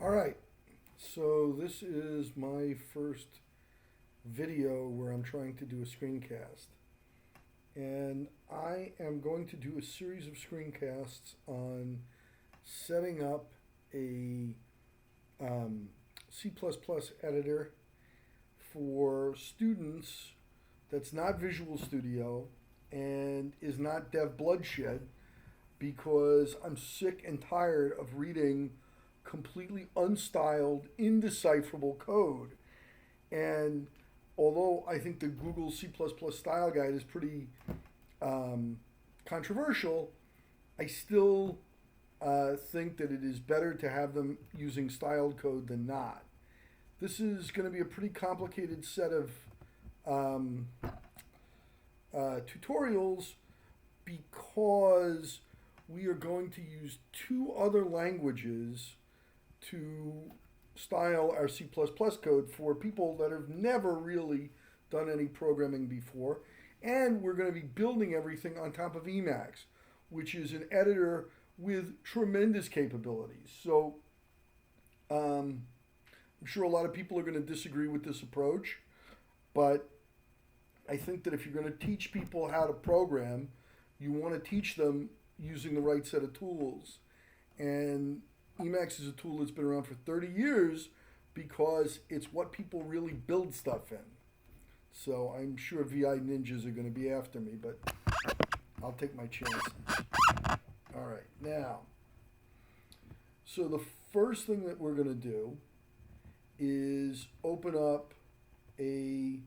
All right, so this is my first video where I'm trying to do a screencast. And I am going to do a series of screencasts on setting up a C++ editor for students that's not Visual Studio and is not Dev Bloodshed, because I'm sick and tired of reading completely unstyled, indecipherable code. And although I think the Google C++ style guide is pretty controversial, I still think that it is better to have them using styled code than not. This is going to be a pretty complicated set of tutorials because we are going to use two other languages to style our C++ code for people that have never really done any programming before. And we're going to be building everything on top of Emacs, which is an editor with tremendous capabilities. So I'm sure a lot of people are going to disagree with this approach, but I think that if you're going to teach people how to program, you want to teach them using the right set of tools. And Emacs is a tool that's been around for 30 years because it's what people really build stuff in. So I'm sure VI ninjas are going to be after me, but I'll take my chances. All right, now, so the first thing that we're going to do is open up a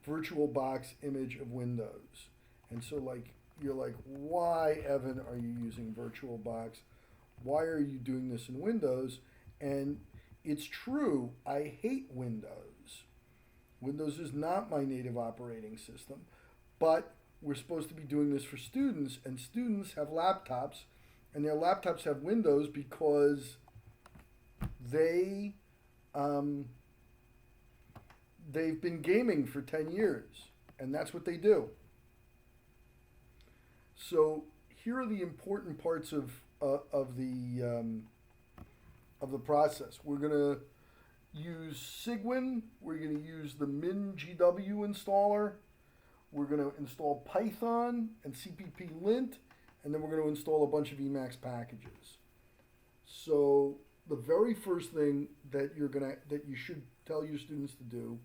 VirtualBox image of Windows. And so you're like, why, Evan, are you using VirtualBox? Why are you doing this in Windows? And it's true, I hate Windows. Windows is not my native operating system, but we're supposed to be doing this for students, and students have laptops, and their laptops have Windows because they've been gaming for 10 years, and that's what they do. So here are the important parts of the process. We're going to use Cygwin. We're going to use the MinGW installer. We're going to install Python and cpp-lint, and then we're going to install a bunch of Emacs packages. So the very first thing that you should tell your students to do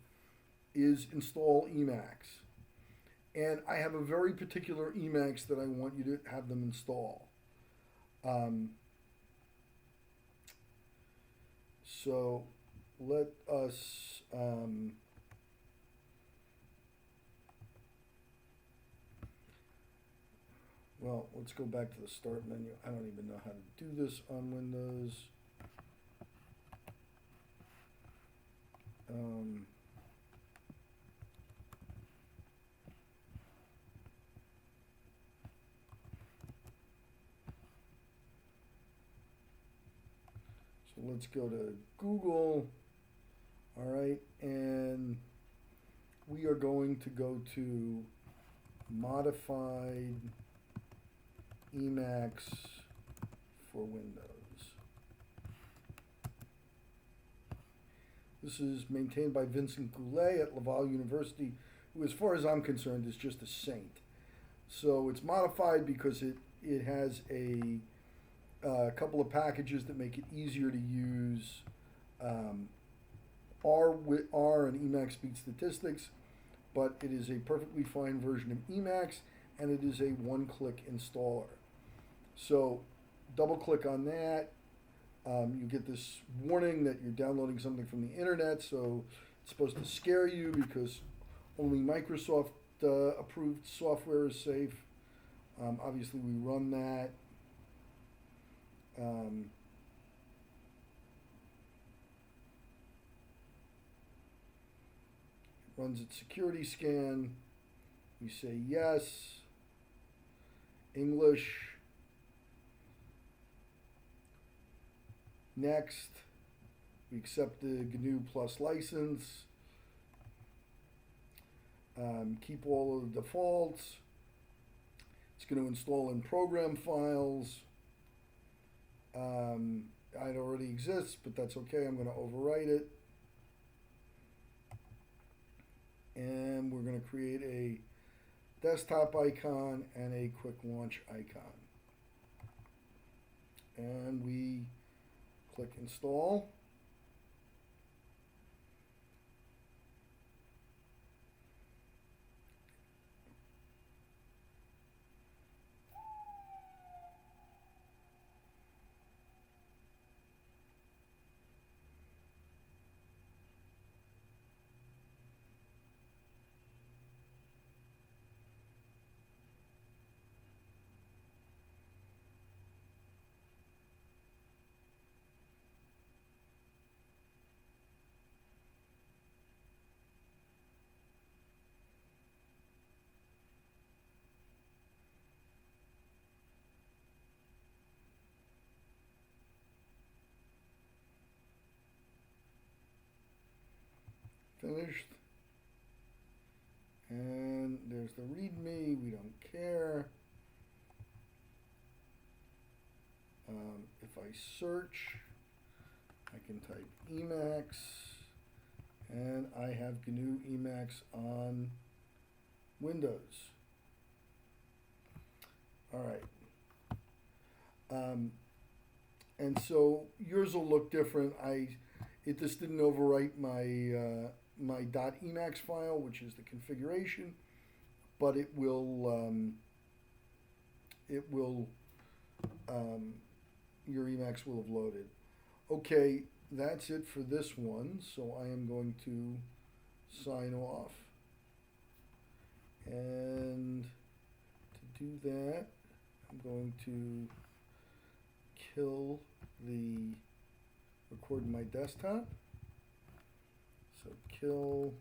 is install Emacs. And I have a very particular Emacs that I want you to have them install. So let us well, let's go back to the start menu. I don't even know how to do this on Windows. So let's go to Google. All right, and we are going to go to Modified Emacs for Windows. This is maintained by Vincent Goulet at Laval University, who, as far as I'm concerned, is just a saint. So it's modified because it has a couple of packages that make it easier to use R and Emacs Speed Statistics, but it is a perfectly fine version of Emacs, and it is a one-click installer. So double click on that. You get this warning that you're downloading something from the internet, so it's supposed to scare you because only Microsoft approved software is safe. Obviously we run that. Runs its security scan. We say yes. English. Next. We accept the GNU Plus license. Keep all of the defaults. It's going to install in program files. it already exists, but that's okay. I'm going to overwrite it. And we're going to create a desktop icon and a quick launch icon. And we click install. Finished. And there's the README. We don't care. If I search, I can type Emacs, and I have GNU Emacs on Windows. All right. And so yours will look different. This didn't overwrite my my .emacs file, which is the configuration, but it will your Emacs will have loaded. Okay, that's it for this one. So I am going to sign off, and to do that, I'm going to kill the record my desktop. So kill